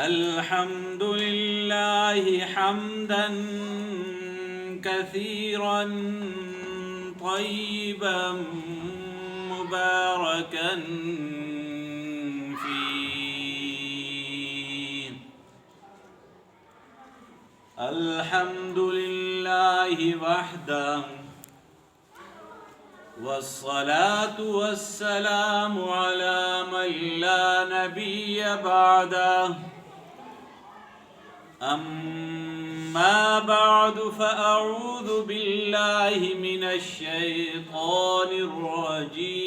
الحمد لله حمدا كثيرا طيبا مباركا فيه. الحمد لله وحده والصلاة والسلام على من لا نبي بعده. أما بعد فأعوذ بالله من الشيطان الرجيم.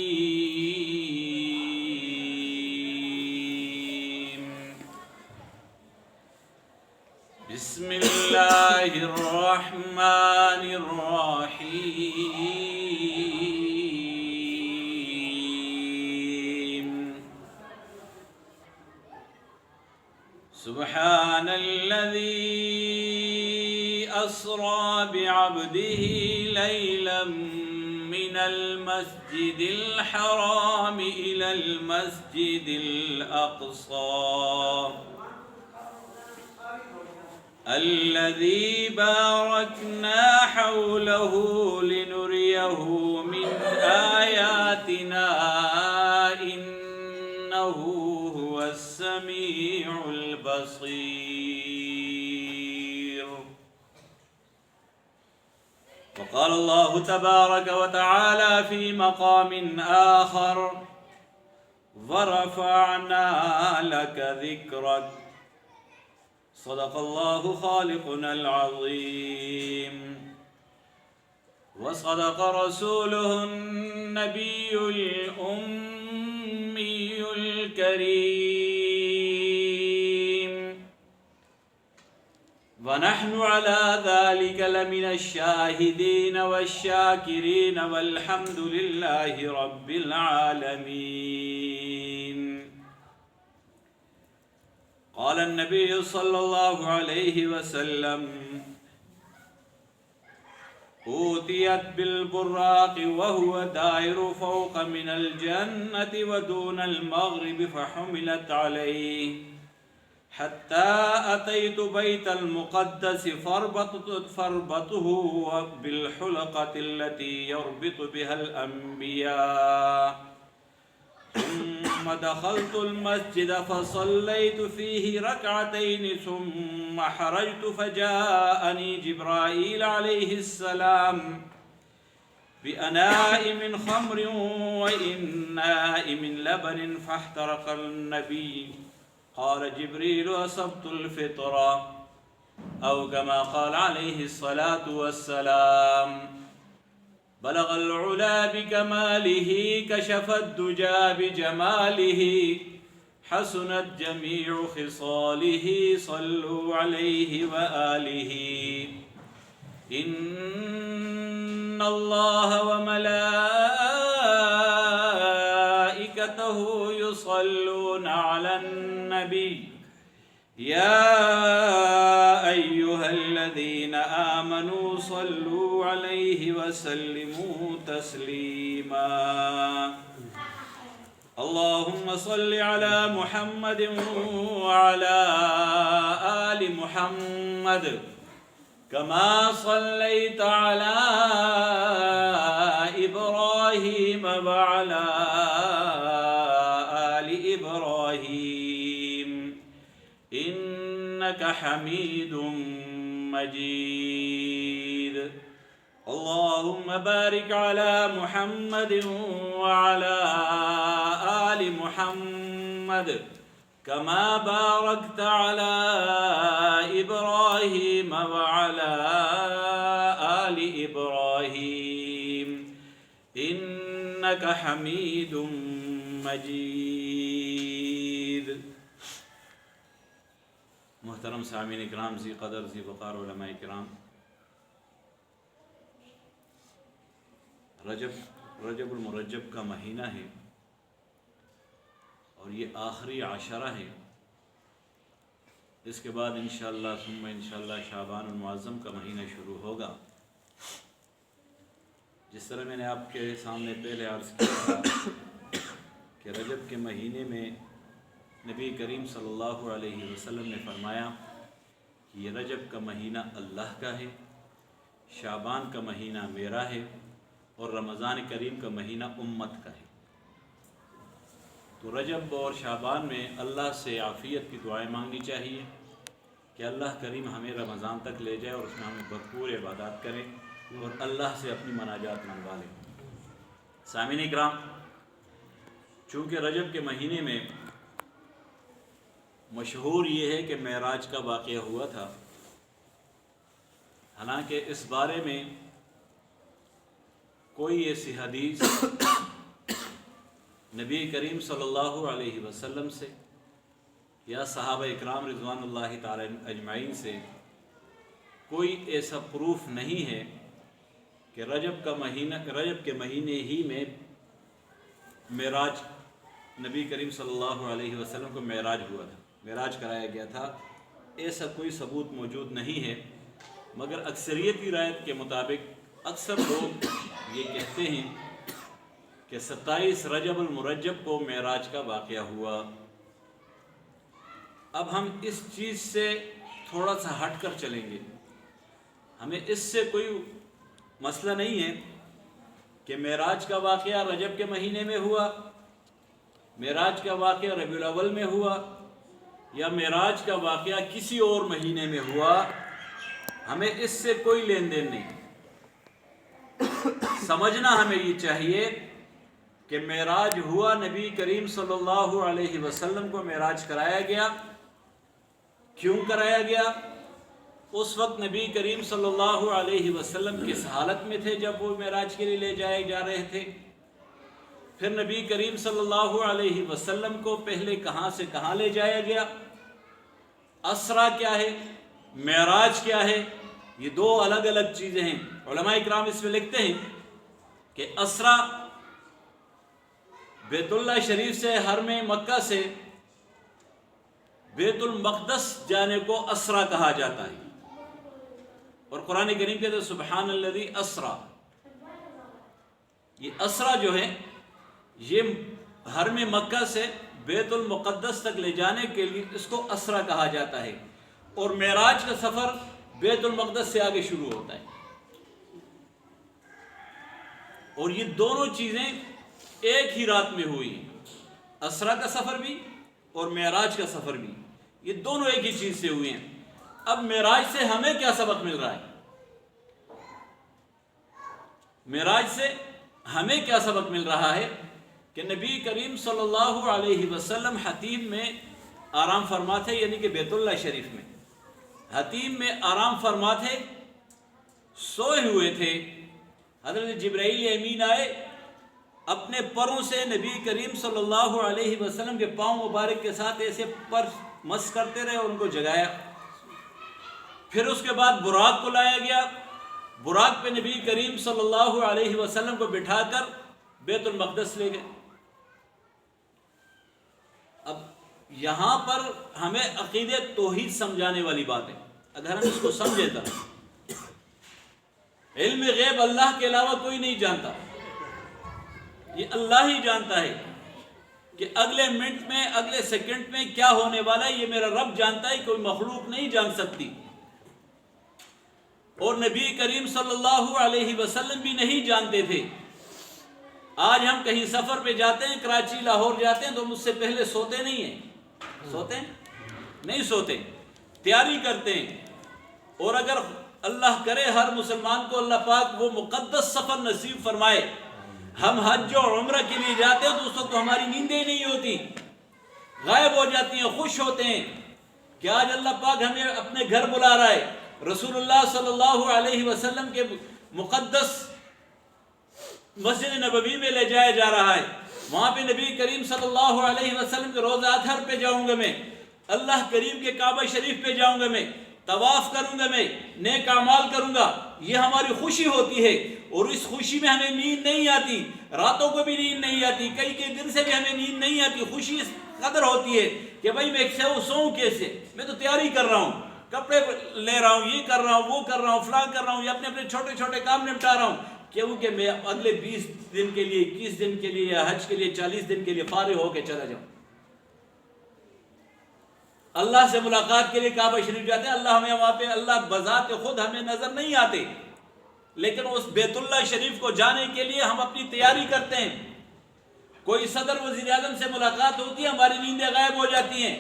بسم الله الرحمن الرحيم. سبحان الذي أسرى بعبده ليلا من المسجد الحرام إلى المسجد الأقصى الذي باركنا حوله لنريه من آياتنا إنه هو السميع البصير. وقال الله تبارك وتعالى في مقام آخر: ورفعنا لك ذكرك. صدق الله خالقنا العظيم، وصدق رسوله النبي الأمي الكريم، ونحن على ذلك لمن الشاهدين والشاكرين، والحمد لله رب العالمين. قال النبي صلى الله عليه وسلم: أوتيت بالبراق وهو دائر فوق من الجنة ودون المغرب، فحملت عليه حتى أتيت بيت المقدس فربطته بالحلقة التي يربط بها الأنبياء، ثم دخلت المسجد فصليت فيه ركعتين، ثم خرجت فجاءني جبرائيل عليه السلام بأناء من خمر وإناء من لبن فاحترق النبي. قال جبريل: أصبت الفطرة، أو كما قال عليه الصلاة والسلام. بلغ العلا بكماله، كشف الدجى بجماله، حسنت جميع خصاله، صلوا عليه وآله. إن الله وملائكته يصلون على النبي، يا أيها الذين آمنوا صلوا عليه وسلموا تسليما. اللهم صل على محمد وعلى آل محمد كما صليت على إبراهيم وعلى آل إبراهيم إنك حميد مجيد. اللهم بارك على محمد وعلى آل محمد كما باركت على إبراهيم وعلى آل إبراهيم إنك حميد مجيد. محترم سامعین اکرام، ذی قدر ذی وقار علماء کرام، رجب المرجب کا مہینہ ہے اور یہ آخری عشرہ ہے. اس کے بعد انشاءاللہ ثم انشاءاللہ شعبان المعظم کا مہینہ شروع ہوگا. جس طرح میں نے آپ کے سامنے پہلے عرض کیا تھا کہ رجب کے مہینے میں نبی کریم صلی اللہ علیہ وسلم نے فرمایا کہ یہ رجب کا مہینہ اللہ کا ہے، شعبان کا مہینہ میرا ہے، اور رمضان کریم کا مہینہ امت کا ہے۔ تو رجب اور شعبان میں اللہ سے عافیت کی دعائیں مانگنی چاہیے کہ اللہ کریم ہمیں رمضان تک لے جائے اور اس میں ہمیں بھرپور عبادات کریں اور اللہ سے اپنی مناجات منگوا لیں۔ سامعین اکرام، چونکہ رجب کے مہینے میں مشہور یہ ہے کہ معراج کا واقعہ ہوا تھا، حالانکہ اس بارے میں کوئی ایسی حدیث نبی کریم صلی اللہ علیہ وسلم سے یا صحابہ اکرام رضوان اللہ تعالی اجمعین سے کوئی ایسا پروف نہیں ہے کہ رجب کے مہینے ہی میں معراج نبی کریم صلی اللہ علیہ وسلم کو معراج ہوا تھا، معراج کرایا گیا تھا۔ ایسا کوئی ثبوت موجود نہیں ہے، مگر اکثریتی رائے کے مطابق اکثر لوگ یہ کہتے ہیں کہ 27 رجب المرجب کو معراج کا واقعہ ہوا۔ اب ہم اس چیز سے تھوڑا سا ہٹ کر چلیں گے، ہمیں اس سے کوئی مسئلہ نہیں ہے کہ معراج کا واقعہ رجب کے مہینے میں ہوا، معراج کا واقعہ ربیع الاول میں ہوا، یا معراج کا واقعہ کسی اور مہینے میں ہوا، ہمیں اس سے کوئی لین دین نہیں۔ سمجھنا ہمیں یہ چاہیے کہ معراج ہوا، نبی کریم صلی اللہ علیہ وسلم کو معراج کرایا گیا۔ کیوں کرایا گیا؟ اس وقت نبی کریم صلی اللہ علیہ وسلم کس حالت میں تھے جب وہ معراج کے لیے لے جائے جا رہے تھے؟ پھر نبی کریم صلی اللہ علیہ وسلم کو پہلے کہاں سے کہاں لے جایا گیا؟ اسرا کیا ہے؟ معراج کیا ہے؟ یہ دو الگ الگ چیزیں ہیں۔ علماء اکرام اس میں لکھتے ہیں کہ اسرا بیت اللہ شریف سے، حرم مکہ سے بیت المقدس جانے کو اسرا کہا جاتا ہے، اور قرآن کریم کہتے ہیں سبحان الذی اسرا۔ یہ اسرا جو ہے یہ حرم مکہ سے بیت المقدس تک لے جانے کے لیے اس کو اسرا کہا جاتا ہے، اور معراج کا سفر بیت المقدس سے آگے شروع ہوتا ہے۔ اور یہ دونوں چیزیں ایک ہی رات میں ہوئی ہیں، اسرا کا سفر بھی اور معراج کا سفر بھی، یہ دونوں ایک ہی چیز سے ہوئے ہیں۔ اب معراج سے ہمیں کیا سبق مل رہا ہے؟ معراج سے ہمیں کیا سبق مل رہا ہے کہ نبی کریم صلی اللہ علیہ وسلم حتیم میں آرام فرما تھے، یعنی کہ بیت اللہ شریف میں حتیم میں آرام فرما تھے، سوئے ہوئے تھے۔ حضرت جبرائیل امین آئے، اپنے پروں سے نبی کریم صلی اللہ علیہ وسلم کے پاؤں مبارک کے ساتھ ایسے پر مس کرتے رہے اور ان کو جگایا۔ پھر اس کے بعد براق کو لایا گیا، براق پہ نبی کریم صلی اللہ علیہ وسلم کو بٹھا کر بیت المقدس لے گئے۔ اب یہاں پر ہمیں عقید توحید سمجھانے والی بات ہے۔ اگر ہم اس کو سمجھے تو علم غیب اللہ کے علاوہ کوئی نہیں جانتا، یہ اللہ ہی جانتا ہے کہ اگلے منٹ میں، اگلے سیکنڈ میں کیا ہونے والا ہے، یہ میرا رب جانتا ہے، کوئی مخلوق نہیں جان سکتی۔ اور نبی کریم صلی اللہ علیہ وسلم بھی نہیں جانتے تھے۔ آج ہم کہیں سفر پہ جاتے ہیں، کراچی لاہور جاتے ہیں، تو مجھ سے پہلے سوتے نہیں ہیں، سوتے ہیں؟ نہیں سوتے، تیاری کرتے ہیں۔ اور اگر اللہ کرے ہر مسلمان کو اللہ پاک وہ مقدس سفر نصیب فرمائے، ہم حج و عمرہ کے لیے جاتے ہیں تو اس وقت ہماری نیندیں نہیں ہوتی، غائب ہو جاتی ہیں، خوش ہوتے ہیں کہ آج اللہ پاک ہمیں اپنے گھر بلا رہا ہے، رسول اللہ صلی اللہ علیہ وسلم کے مقدس مسجد نبوی میں لے جایا جا رہا ہے، وہاں پہ نبی کریم صلی اللہ علیہ وسلم کے روضہ اطہر پہ جاؤں گا میں، اللہ کریم کے کعبہ شریف پہ جاؤں گا میں، طواف کروں گا میں، نیک اعمال کروں گا۔ یہ ہماری خوشی ہوتی ہے، اور اس خوشی میں ہمیں نیند نہیں آتی، راتوں کو بھی نیند نہیں آتی، کئی دن سے بھی ہمیں نیند نہیں آتی۔ خوشی اس قدر ہوتی ہے کہ بھائی میں سوؤں کیسے، میں تو تیاری کر رہا ہوں، کپڑے لے رہا ہوں، یہ کر رہا ہوں، وہ کر رہا ہوں، فلاں کر رہا ہوں، یا اپنے اپنے چھوٹے چھوٹے کام نپٹا رہا ہوں، کیونکہ میں اگلے 20 دن کے لیے، 21 دن کے لیے، یا حج کے لیے 40 دن کے لیے فارغ ہو کے چلا جاؤں۔ اللہ سے ملاقات کے لیے کعبہ شریف جاتے ہیں، اللہ ہمیں وہاں پہ اللہ بذات خود ہمیں نظر نہیں آتے، لیکن اس بیت اللہ شریف کو جانے کے لیے ہم اپنی تیاری کرتے ہیں۔ کوئی صدر وزیر اعظم سے ملاقات ہوتی ہے، ہماری نیندیں غائب ہو جاتی ہیں۔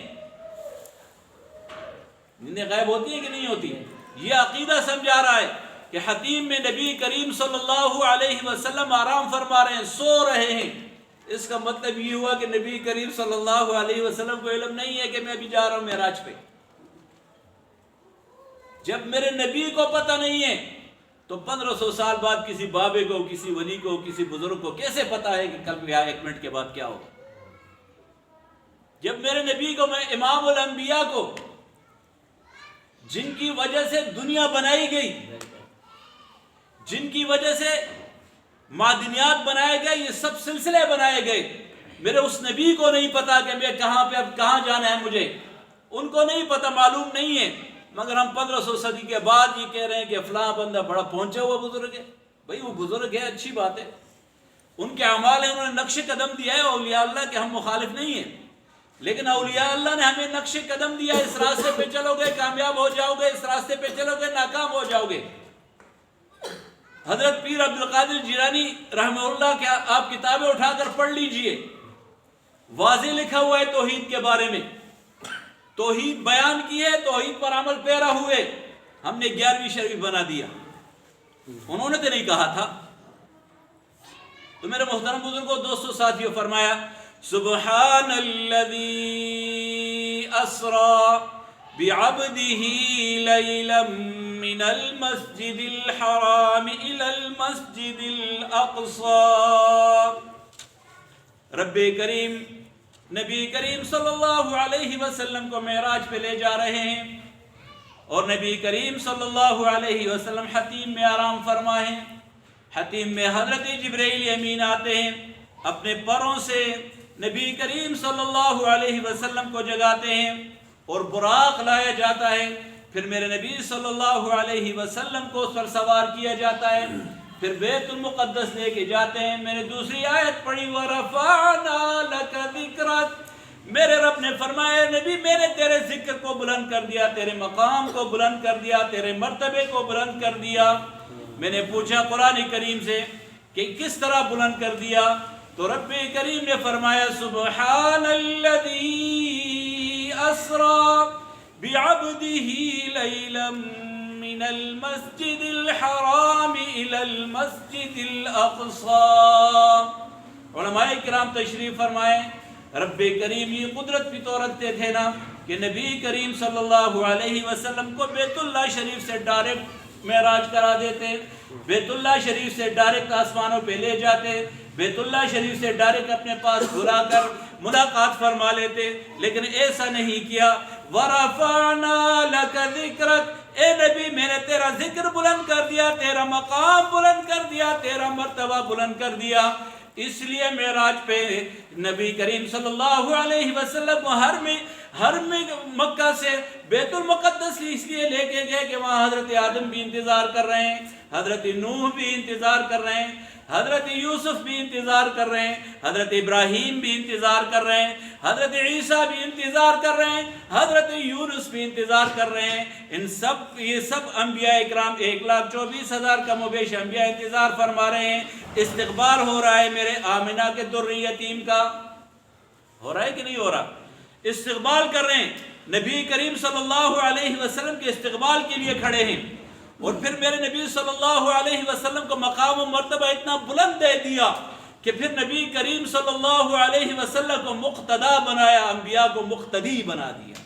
نیندیں غائب ہوتی ہیں کہ نہیں ہوتی؟ یہ عقیدہ سمجھا رہا ہے کہ حتیم میں نبی کریم صلی اللہ علیہ وسلم آرام فرما رہے ہیں، سو رہے ہیں۔ اس کا مطلب یہ ہوا کہ نبی کریم صلی اللہ علیہ وسلم کو علم نہیں ہے کہ میں ابھی جا رہا ہوں معراج پہ۔ جب میرے نبی کو پتہ نہیں ہے تو 1500 سال بعد کسی بابے کو، کسی ولی کو، کسی بزرگ کو کیسے پتہ ہے کہ کل یہاں 1 منٹ کے بعد کیا ہوگا؟ جب میرے نبی کو، میں امام الانبیاء کو، جن کی وجہ سے دنیا بنائی گئی، جن کی وجہ سے معدنیات بنائے گئے، یہ سب سلسلے بنائے گئے، میرے اس نبی کو نہیں پتا کہ میں کہاں پہ اب کہاں جانا ہے مجھے، ان کو نہیں پتا، معلوم نہیں ہے، مگر ہم 1500 صدی کے بعد یہ کہہ رہے ہیں کہ فلاں بندہ بڑا پہنچا ہوا بزرگ ہے۔ بھائی وہ بزرگ ہے، اچھی بات ہے، ان کے اعمال ہیں، انہوں نے نقش قدم دیا ہے اولیاء اللہ کے، ہم مخالف نہیں ہیں، لیکن اولیاء اللہ نے ہمیں نقش قدم دیا، اس راستے پہ چلو گے کامیاب ہو جاؤ گے، اس راستے پہ چلو گے ناکام ہو جاؤ گے۔ حضرت پیر عبدالقادر جیلانی رحمہ اللہ کے آپ کتابیں اٹھا کر پڑھ لیجئے، واضح لکھا ہوا ہے توحید کے بارے میں، توحید بیان کی ہے، توحید پر عمل پیرا ہوئے، ہم نے 11ویں شریف بنا دیا، انہوں نے تو نہیں کہا تھا۔ تو میرے محترم بزرگوں، دوستوں، ساتھیوں، فرمایا سبحان الذی اسرا بعبده لیلا من المسجد الحرام الى المسجد الاقصى۔ رب کریم نبی کریم صلی اللہ علیہ وسلم کو معراج پہ لے جا رہے ہیں، اور نبی کریم صلی اللہ علیہ وسلم حتیم میں آرام فرما ہیں۔ حتیم میں حضرت جبرائیل امین آتے ہیں، اپنے پروں سے نبی کریم صلی اللہ علیہ وسلم کو جگاتے ہیں، اور براق لایا جاتا ہے، پھر میرے نبی صلی اللہ علیہ وسلم کو اس پر سوار کیا جاتا ہے، پھر بیت المقدس لے کے جاتے ہیں۔ میں نے دوسری آیت پڑھی وَرَفَعْنَا لَكَ ذِكْرَكَ، میرے رب نے فرمایا نبی میں نے تیرے ذکر کو بلند کر دیا، تیرے مقام کو بلند کر دیا، تیرے مرتبے کو بلند کر دیا۔ میں نے پوچھا قرآن کریم سے کہ کس طرح بلند کر دیا، تو رب کریم نے فرمایا سبحان الذی اسرا بعبده لیلا من المسجد الحرام الى المسجد الاقصى۔ علماء کرام تشریف فرمائے، رب کریم یہ قدرت بھی تو رکھتے تھے نا کہ نبی کریم صلی اللہ علیہ وسلم کو بیت اللہ شریف سے ڈائریکٹ معراج کرا دیتے، بیت اللہ شریف سے ڈائریکٹ آسمانوں پہ لے جاتے، بیت اللہ شریف سے ڈائریکٹ اپنے پاس بلا کر ملاقات فرما لیتے، لیکن ایسا نہیں کیا۔ وَرَفَعْنَا لَكَ ذِكْرَكَ، اے نبی میں نے تیرا ذکر بلند کر دیا، تیرا مقام بلند کر دیا، تیرا مرتبہ بلند کر دیا۔ اس لیے معراج پہ نبی کریم صلی اللہ علیہ وسلم کو حرم مکہ سے بیت المقدس اس لیے لے کے گئے کہ وہاں حضرت آدم بھی انتظار کر رہے ہیں، حضرت نوح بھی انتظار کر رہے ہیں، حضرت یوسف بھی انتظار کر رہے ہیں، حضرت ابراہیم بھی انتظار کر رہے ہیں، حضرت عیسیٰ بھی انتظار کر رہے ہیں، حضرت یونس بھی انتظار کر رہے ہیں۔ یہ سب انبیاء اکرام 1,24,000 کم و بیش انبیاء انتظار فرما رہے ہیں۔ استقبال ہو رہا ہے میرے آمنہ کے در یتیم کا، ہو رہا ہے کہ نہیں ہو رہا؟ استقبال کر رہے ہیں، نبی کریم صلی اللہ علیہ وسلم کے استقبال کے لیے کھڑے ہیں، اور پھر میرے نبی صلی اللہ علیہ وسلم کو مقام و مرتبہ اتنا بلند دے دیا کہ پھر نبی کریم صلی اللہ علیہ وسلم کو مقتدا بنایا، انبیاء کو مقتدی بنا دیا۔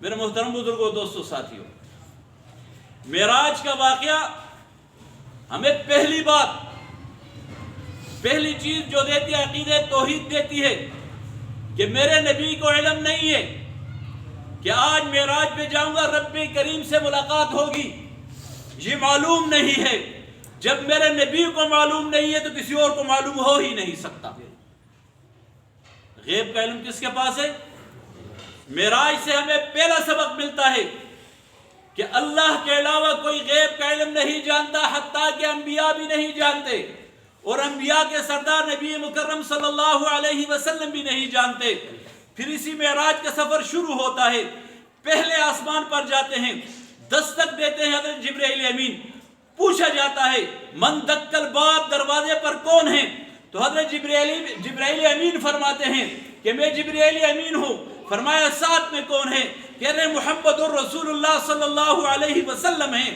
میرے محترم بزرگوں، دوستوں، ساتھیوں، معراج کا واقعہ ہمیں پہلی چیز جو دیتی ہے عقیدہ توحید دیتی ہے کہ میرے نبی کو علم نہیں ہے کہ آج معراج پہ جاؤں گا رب کریم سے ملاقات ہوگی، یہ معلوم نہیں ہے۔ جب میرے نبی کو معلوم نہیں ہے تو کسی اور کو معلوم ہو ہی نہیں سکتا۔ غیب کا علم کس کے پاس ہے؟ معراج سے ہمیں پہلا سبق ملتا ہے کہ اللہ کے علاوہ کوئی غیب کا علم نہیں جانتا، حتیٰ کہ انبیاء بھی نہیں جانتے، اور انبیاء کے سردار نبی مکرم صلی اللہ علیہ وسلم بھی نہیں جانتے۔ پھر اسی معراج کا سفر شروع ہوتا ہے، پہلے آسمان پر جاتے ہیں، دستک دیتے ہیں حضرت جبرائیل امین، پوچھا جاتا ہے من دق الباب، دروازے پر کون ہے؟ تو حضرت جبرائیل امین فرماتے ہیں کہ میں جبرائیل امین ہوں۔ فرمایا ساتھ میں کون ہے؟ کہہ رہے محمد الرسول اللہ صلی اللہ علیہ وسلم ہیں۔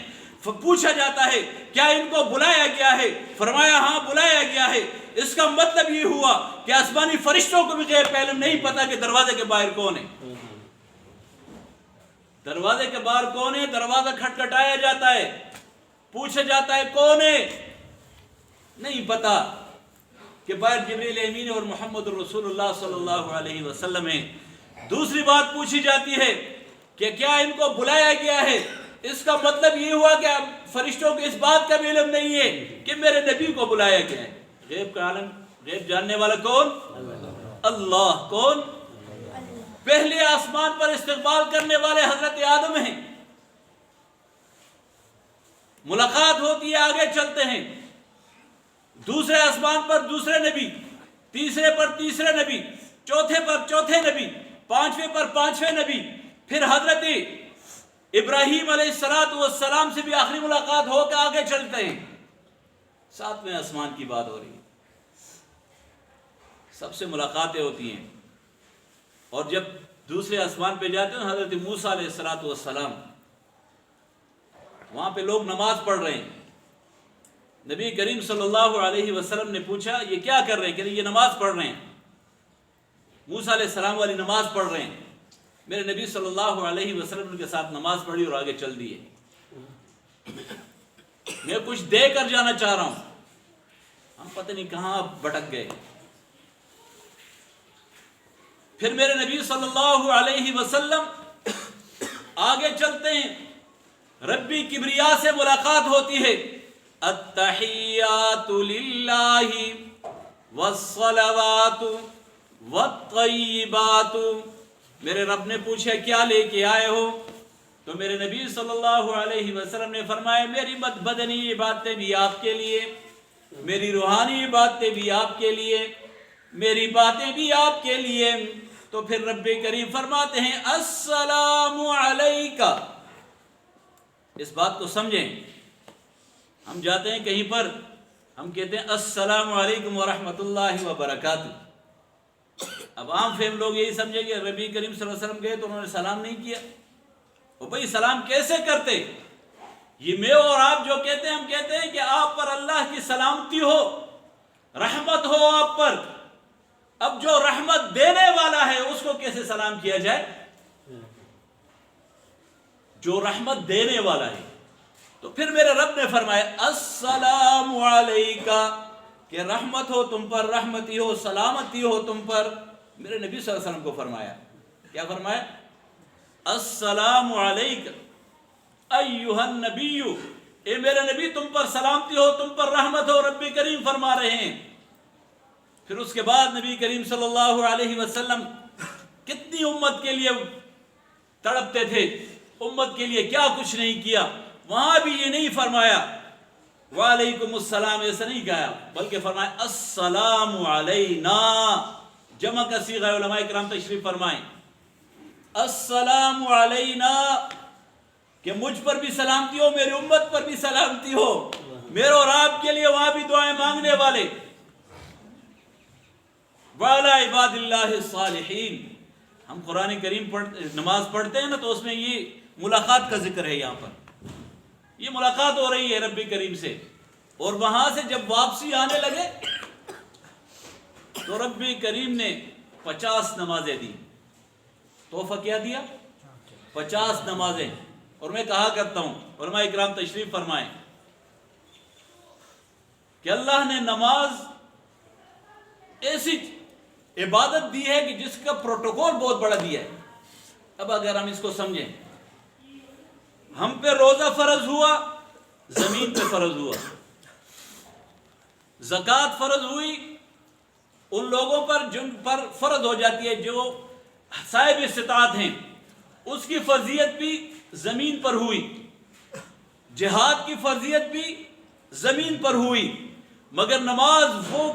پوچھا جاتا ہے کیا ان کو بلایا گیا ہے؟ فرمایا ہاں بلایا گیا ہے۔ اس کا مطلب یہ ہوا کہ آسمانی فرشتوں کو بھی غیب کا علم نہیں پتا کہ دروازے کے باہر کون ہے۔ دروازے کے باہر کون ہے؟ دروازہ کھٹکھٹایا جاتا ہے، پوچھا جاتا ہے کون ہے؟ نہیں پتا کہ باہر جبرائیل امین اور محمد الرسول اللہ صلی اللہ علیہ وسلم ہیں۔ دوسری بات پوچھی جاتی ہے کہ کیا ان کو بلایا گیا ہے؟ اس کا مطلب یہ ہوا کہ فرشتوں کو اس بات کا بھی علم نہیں ہے کہ میرے نبی کو بلایا گیا ہے۔ غیب کا عالم، غیب جاننے والا کون؟ اللہ۔ کون؟ پہلے آسمان پر استقبال کرنے والے حضرت آدم ہیں، ملاقات ہوتی ہے، آگے چلتے ہیں، دوسرے آسمان پر دوسرے نبی، تیسرے پر تیسرے نبی، چوتھے پر چوتھے نبی، پانچویں پر پانچویں نبی، پھر حضرت ابراہیم علیہ السلام سے بھی آخری ملاقات ہو کے آگے چلتے ہیں، ساتویں آسمان کی بات ہو رہی ہے، سب سے ملاقاتیں ہوتی ہیں۔ اور جب دوسرے آسمان پہ جاتے ہیں حضرت موسیٰ علیہ السلام، وہاں پہ لوگ نماز پڑھ رہے ہیں، نبی کریم صلی اللہ علیہ وسلم نے پوچھا یہ کیا کر رہے ہیں؟ کہ یہ نماز پڑھ رہے ہیں۔ موسیٰ علیہ السلام والی نماز پڑھ رہے ہیں، میرے نبی صلی اللہ علیہ وسلم ان کے ساتھ نماز پڑھی اور آگے چل دیے۔ میں کچھ دے کر جانا چاہ رہا ہوں، ہم پتہ نہیں کہاں بھٹک گئے۔ پھر میرے نبی صلی اللہ علیہ وسلم آگے چلتے ہیں، ربی کبریا سے ملاقات ہوتی ہے، التحیات للہ والصلوات والطیبات۔ میرے رب نے پوچھا کیا لے کے آئے ہو؟ تو میرے نبی صلی اللہ علیہ وسلم نے فرمایا میری بدنی عبادتیں بھی آپ کے لیے، میری روحانی عبادتیں بھی آپ کے لیے، میری باتیں بھی آپ کے لیے۔ تو پھر رب کریم فرماتے ہیں السلام علیکہ۔ اس بات کو سمجھیں، ہم جاتے ہیں کہیں پر، ہم کہتے ہیں السلام علیکم ورحمۃ اللہ وبرکاتہ۔ اب عام فہم لوگ یہی سمجھے کہ نبی کریم صلی اللہ علیہ وسلم گئے تو انہوں نے سلام نہیں کیا۔ وہ بھائی سلام کیسے کرتے؟ یہ میں اور آپ جو کہتے ہیں، ہم کہتے ہیں کہ آپ پر اللہ کی سلامتی ہو، رحمت ہو آپ پر۔ اب جو رحمت دینے والا ہے اس کو کیسے سلام کیا جائے؟ جو رحمت دینے والا ہے۔ تو پھر میرے رب نے فرمایا السلام علیکہ، کہ رحمت ہو تم پر، رحمتی ہو، سلامتی ہو تم پر۔ میرے نبی صلی اللہ علیہ وسلم کو فرمایا، کیا فرمایا؟ السلام علیکہ ایھا النبی، اے میرے نبی تم پر سلامتی ہو، تم پر رحمت ہو، رب کریم فرما رہے ہیں۔ پھر اس کے بعد نبی کریم صلی اللہ علیہ وسلم کتنی امت کے لیے تڑپتے تھے، امت کے لیے کیا کچھ نہیں کیا۔ وہاں بھی یہ نہیں فرمایا وعلیکم السلام، ایسا نہیں کہا، بلکہ فرمایا السلام علینا، جمع کا صیغہ علماء کرام تشریف فرمائیں، السلام علینا، کہ مجھ پر بھی سلامتی ہو، میری امت پر بھی سلامتی ہو، میرے اور آپ کے لیے وہاں بھی دعائیں مانگنے والے۔ وَعَلَىٰ عِبَادِ اللَّهِ الصَّالِحِينَ۔ ہم قرآن کریم نماز پڑھتے ہیں نا، تو اس میں یہ ملاقات کا ذکر ہے، یہاں پر یہ ملاقات ہو رہی ہے رب کریم سے، اور وہاں سے جب واپسی آنے لگے تو رب کریم نے 50 نمازیں دی۔ تحفہ کیا دیا؟ 50 نمازیں۔ اور میں کہا کرتا ہوں، علماء اکرام تشریف فرمائیں، کہ اللہ نے نماز ایسی عبادت دی ہے کہ جس کا پروٹوکول بہت بڑا دیا ہے۔ اب اگر ہم اس کو سمجھیں، ہم پہ روزہ فرض ہوا، زمین پہ فرض ہوا، زکوٰۃ فرض ہوئی ان لوگوں پر جن پر فرض ہو جاتی ہے جو صاحب استطاعت ہیں، اس کی فرضیت بھی زمین پر ہوئی، جہاد کی فرضیت بھی زمین پر ہوئی، مگر نماز وہ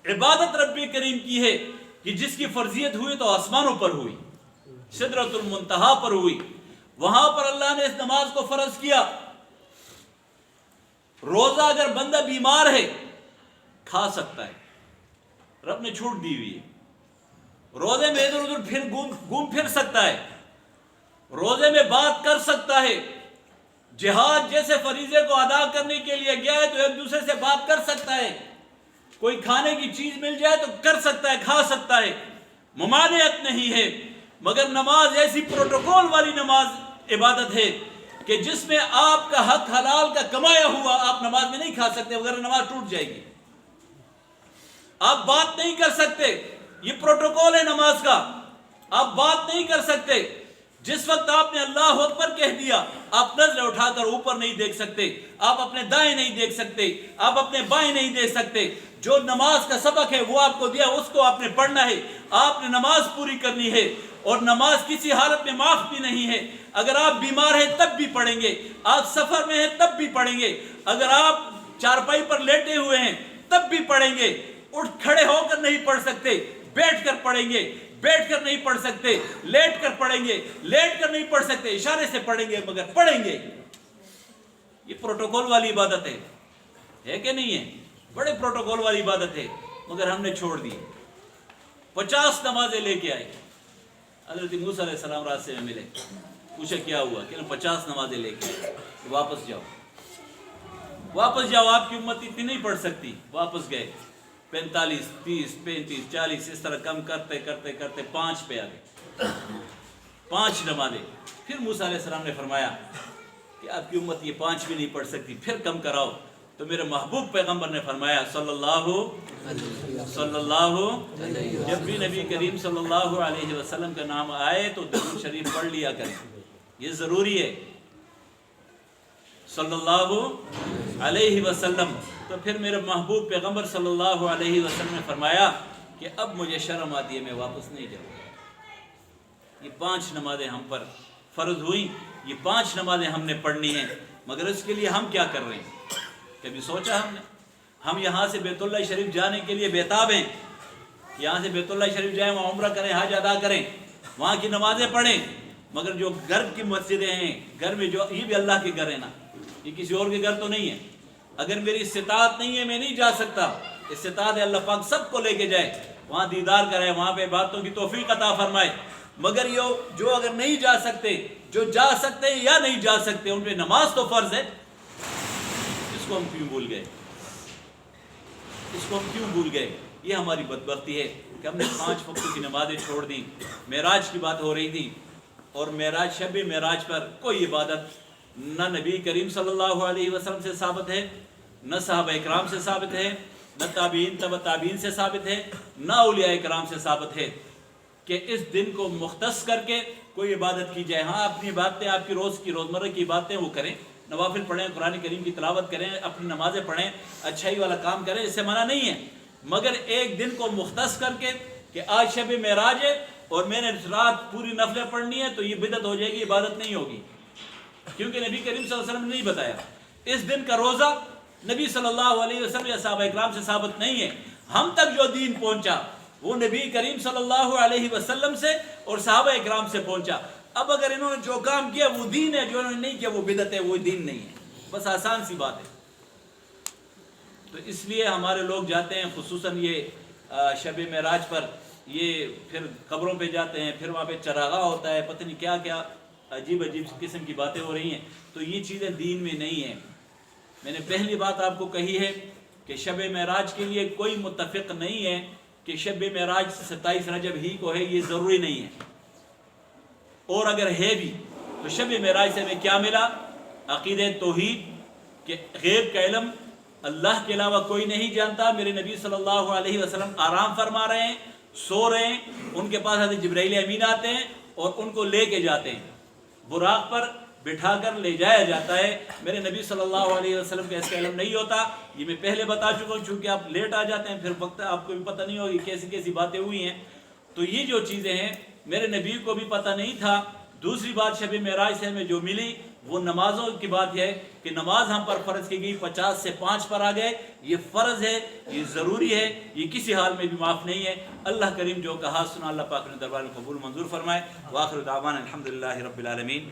عبادت رب کریم کی ہے کہ جس کی فرضیت ہوئی تو آسمانوں پر ہوئی، سدرۃ المنتہا پر ہوئی، وہاں پر اللہ نے اس نماز کو فرض کیا۔ روزہ اگر بندہ بیمار ہے کھا سکتا ہے، رب نے چھوٹ دی ہوئی ہے۔ روزے میں ادھر ادھر پھر گھوم پھر سکتا ہے، روزے میں بات کر سکتا ہے، جہاد جیسے فریضے کو ادا کرنے کے لیے گیا ہے تو ایک دوسرے سے بات کر سکتا ہے، کوئی کھانے کی چیز مل جائے تو کر سکتا ہے، کھا سکتا ہے، ممانعت نہیں ہے۔ مگر نماز ایسی پروٹوکول والی نماز عبادت ہے کہ جس میں آپ کا حق حلال کا کمایا ہوا آپ نماز میں نہیں کھا سکتے، وغیرہ نماز ٹوٹ جائے گی۔ آپ بات نہیں کر سکتے، یہ پروٹوکول ہے نماز کا، آپ بات نہیں کر سکتے۔ جس وقت آپ نے اللہ اکبر کہہ دیا آپ نظر اٹھا کر اوپر نہیں دیکھ سکتے، آپ اپنے دائیں نہیں دیکھ سکتے، آپ اپنے بائیں نہیں دیکھ سکتے۔ جو نماز کا سبق ہے وہ آپ کو دیا، اس کو آپ نے پڑھنا ہے، آپ نے نماز پوری کرنی ہے۔ اور نماز کسی حالت میں معاف بھی نہیں ہے۔ اگر آپ بیمار ہیں تب بھی پڑھیں گے، آپ سفر میں ہیں تب بھی پڑھیں گے، اگر آپ چارپائی پر لیٹے ہوئے ہیں تب بھی پڑھیں گے۔ اٹھ کھڑے ہو کر نہیں پڑھ سکتے، بیٹھ کر پڑھیں گے، بیٹھ کر نہیں پڑھ سکتے، لیٹ کر پڑھیں گے، لیٹ کر نہیں پڑھ سکتے، اشارے سے پڑھیں گے مگر پڑھیں گے۔ یہ پروٹوکول والی عبادت ہے کہ نہیں ہے؟ بڑے پروٹوکول والی عبادت ہے، مگر ہم نے چھوڑ دی۔ 50 نمازیں لے کے آئے، حضرت موسیٰ علیہ السلام راستے میں ملے، پوچھا کیا ہوا؟ کہ 50 نمازیں لے کے آئے، واپس جاؤ، واپس جاؤ، آپ کی امت اتنی نہیں پڑھ سکتی۔ واپس گئے، 45 30 35 40 اس طرح کم کرتے کرتے کرتے 5 پہ آ گئے، 5 نمازیں۔ پھر موسیٰ علیہ السلام نے فرمایا کہ آپ کی امت یہ 5 بھی نہیں پڑھ سکتی، پھر کم کراؤ۔ تو میرے محبوب پیغمبر نے فرمایا صلی اللہ جب بھی نبی کریم صلی اللہ علیہ وسلم کا نام آئے تو درود شریف پڑھ لیا کریں، یہ ضروری ہے، صلی اللہ علیہ وسلم۔ تو پھر میرے محبوب پیغمبر صلی اللہ علیہ وسلم نے فرمایا کہ اب مجھے شرم آتی ہے، میں واپس نہیں جاؤں گا۔ یہ 5 نمازیں ہم پر فرض ہوئیں، یہ 5 نمازیں ہم نے پڑھنی ہیں، مگر اس کے لیے ہم کیا کر رہے ہیں؟ کبھی سوچا ہم نے؟ ہم یہاں سے بیت اللہ شریف جانے کے لیے بےتاب ہیں، یہاں سے بیت اللہ شریف جائیں، وہاں عمرہ کریں، حج ادا کریں، وہاں کی نمازیں پڑھیں، مگر جو گھر کی مسجدیں ہیں، گھر میں جو، یہ بھی اللہ کے گھر ہے نا، یہ کسی اور کے گھر تو نہیں ہے۔ اگر میری استطاعت نہیں ہے، میں نہیں جا سکتا، استطاعت ہے، اللہ پاک سب کو لے کے جائے، وہاں دیدار کرائے، وہاں پہ باتوں کی توفیق عطا فرمائے۔ مگر جو اگر نہیں جا سکتے، جو جا سکتے ہیں یا نہیں جا سکتے، ان پہ نماز تو فرض ہے، اس کو ہم کیوں بھول گئے؟ اس کو ہم کیوں بھول گئے؟ یہ ہماری بدبختی ہے کہ ہم نے 5 وقتوں کی نمازیں چھوڑ دیں۔ معراج کی بات ہو رہی تھی، اور معراج، شب معراج پر کوئی عبادت نہ نبی کریم صلی اللہ علیہ وسلم سے ثابت ہے، نہ صحابہ اکرام سے ثابت ہے، نہ تابعین تبع تابعین سے ثابت ہے، نہ اولیاء اکرام سے ثابت ہے کہ اس دن کو مختص کر کے کوئی عبادت کی جائے۔ ہاں، اپنی باتیں، آپ کی روزمرہ کی باتیں وہ کریں، نوافل پڑھیں، قرآن کریم کی تلاوت کریں، اپنی نمازیں پڑھیں، اچھائی والا کام کریں، اس سے منع نہیں ہے، مگر ایک دن کو مختص کر کے کہ آج شب معراج ہے اور میں نے رات پوری نفلیں پڑھنی ہے، تو یہ بدعت ہو جائے گی، عبادت نہیں ہوگی، کیونکہ نبی کریم صلی اللہ علیہ وسلم نے نہیں بتایا۔ اس دن کا روزہ نبی صلی اللہ علیہ وسلم یا صحابہ اکرام سے ثابت نہیں ہے۔ ہم تک جو دین پہنچا وہ نبی کریم صلی اللہ علیہ وسلم سے اور صحابہ اکرام سے پہنچا۔ اب اگر انہوں نے جو کام کیا وہ دین ہے، جو انہوں نے نہیں کیا وہ بدعت ہے، وہ دین نہیں ہے، بس آسان سی بات ہے۔ تو اس لیے ہمارے لوگ جاتے ہیں، خصوصاً یہ شب معراج پر، یہ پھر قبروں پہ جاتے ہیں، پھر وہاں پہ چراغاں ہوتا ہے، پتہ نہیں کیا کیا عجیب عجیب قسم کی باتیں ہو رہی ہیں، تو یہ چیزیں دین میں نہیں ہیں۔ میں نے پہلی بات آپ کو کہی ہے کہ شب معراج کے لیے کوئی متفق نہیں ہے کہ شب معراج 27 رجب ہی کو ہے، یہ ضروری نہیں ہے، اور اگر ہے بھی تو شب معراج سے ہمیں کیا ملا؟ عقیدہ توحید کہ غیب کا علم اللہ کے علاوہ کوئی نہیں جانتا۔ میرے نبی صلی اللہ علیہ وسلم آرام فرما رہے ہیں، سو رہے ہیں، ان کے پاس حضرت جبرائیل امین آتے ہیں اور ان کو لے کے جاتے ہیں، براق پر بٹھا کر لے جایا جاتا ہے۔ میرے نبی صلی اللہ علیہ وسلم کا اس کا علم نہیں ہوتا، یہ میں پہلے بتا چکا ہوں، چونکہ آپ لیٹ آ جاتے ہیں، پھر وقت آپ کو بھی پتہ نہیں ہوگی کیسی کیسی باتیں ہوئی ہیں۔ تو یہ جو چیزیں ہیں میرے نبی کو بھی پتہ نہیں تھا۔ دوسری بات، شب معراج سے ہمیں جو ملی وہ نمازوں کی بات یہ ہے کہ نماز ہم پر فرض کی گئی 50 سے 5 پر آ گئے، یہ فرض ہے، یہ ضروری ہے، یہ کسی حال میں بھی معاف نہیں ہے۔ اللہ کریم جو کہا سنا، اللہ پاک نے دربار میں قبول منظور فرمائے۔ وآخر دعوانا الحمدللہ رب العالمین۔